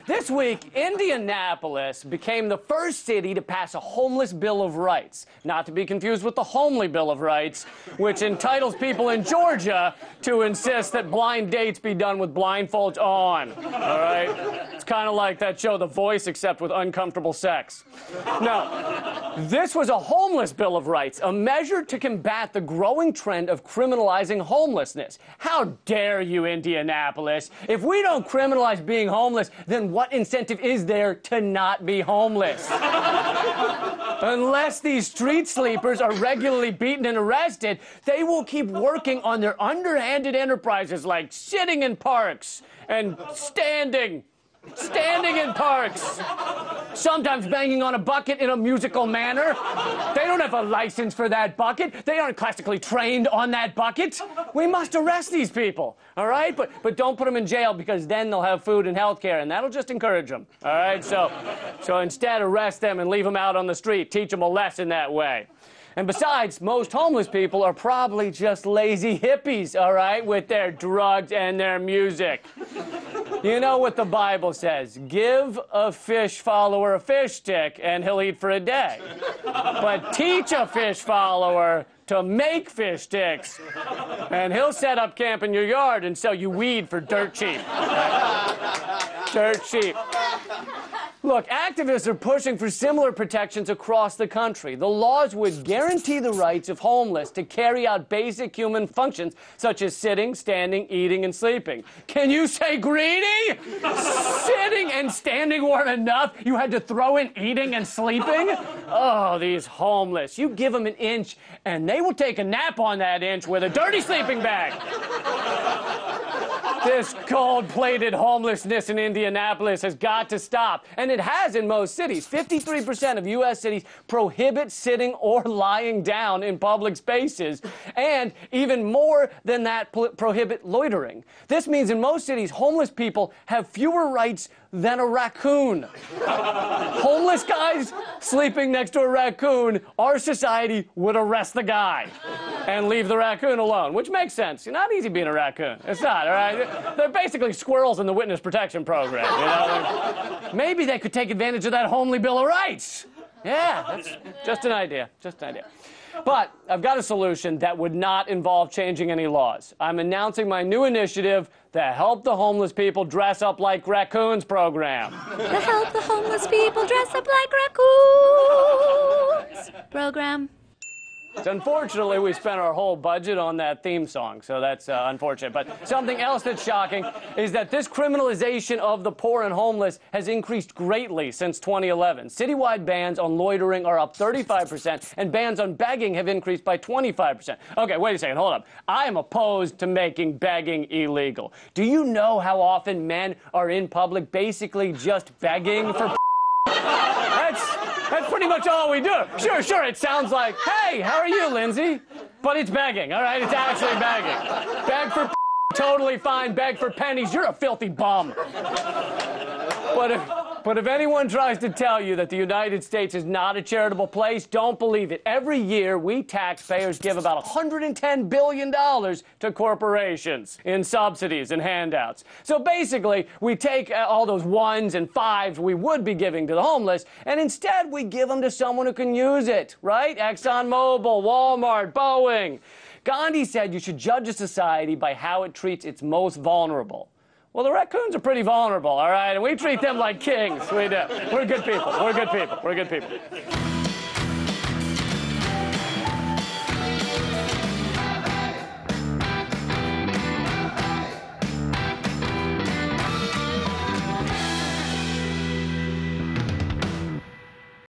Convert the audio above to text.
This week, Indianapolis became the first city to pass a homeless Bill of Rights, not to be confused with the Homely Bill of Rights, which entitles people in Georgia to insist that blind dates be done with blindfolds on. All right? It's kind of like that show The Voice, except with uncomfortable sex. Now, this was a homeless Bill of Rights, a measure to combat the growing trend of criminalizing homelessness. How dare you, Indianapolis? If we don't criminalize being homeless, then what incentive is there to not be homeless? Unless these street sleepers are regularly beaten and arrested, they will keep working on their underhanded enterprises like sitting in parks and standing in parks, sometimes banging on a bucket in a musical manner. They don't have a license for that bucket. They aren't classically trained on that bucket. We must arrest these people, all right? But don't put them in jail, because then they'll have food and health care, and that'll just encourage them, all right? So instead, arrest them and leave them out on the street. Teach them a lesson that way. And besides, most homeless people are probably just lazy hippies, all right, with their drugs and their music. You know what the Bible says: give a fish follower a fish stick and he'll eat for a day. But teach a fish follower to make fish sticks and he'll set up camp in your yard and sell you weed for dirt cheap. Dirt cheap. Look, activists are pushing for similar protections across the country. The laws would guarantee the rights of homeless to carry out basic human functions such as sitting, standing, eating, and sleeping. Can you say greedy? Sitting and standing weren't enough? You had to throw in eating and sleeping? Oh, these homeless. You give them an inch, and they will take a nap on that inch with a dirty sleeping bag. This gold-plated homelessness in Indianapolis has got to stop. And it has in most cities. 53% of U.S. cities prohibit sitting or lying down in public spaces. And even more than that, prohibit loitering. This means in most cities, homeless people have fewer rights than a raccoon. Homeless guys sleeping next to a raccoon, our society would arrest the guy and leave the raccoon alone, which makes sense. It's not easy being a raccoon. It's not, all right? They're basically squirrels in the witness protection program, you know? Maybe they could take advantage of that Homely Bill of Rights. Yeah, that's just an idea, just an idea. But I've got a solution that would not involve changing any laws. I'm announcing my new initiative, the Help the Homeless People Dress Up Like Raccoons program. The Help the Homeless People Dress Up Like Raccoons program. Unfortunately, we spent our whole budget on that theme song, so that's unfortunate. But something else that's shocking is that this criminalization of the poor and homeless has increased greatly since 2011. Citywide bans on loitering are up 35%, and bans on begging have increased by 25%. Okay, wait a second, hold up. I am opposed to making begging illegal. Do you know how often men are in public basically just begging for That's pretty much all we do. Sure, it sounds like, hey, how are you, Lindsay? But it's begging, all right? It's actually begging. Beg for totally fine. Beg for pennies. You're a filthy bum. But if anyone tries to tell you that the United States is not a charitable place, don't believe it. Every year, we taxpayers give about $110 billion to corporations in subsidies and handouts. So basically, we take all those ones and fives we would be giving to the homeless, and instead we give them to someone who can use it, right? ExxonMobil, Walmart, Boeing. Gandhi said you should judge a society by how it treats its most vulnerable. Well, the raccoons are pretty vulnerable, all right? And we treat them like kings. We do. We're good people. We're good people. We're good people.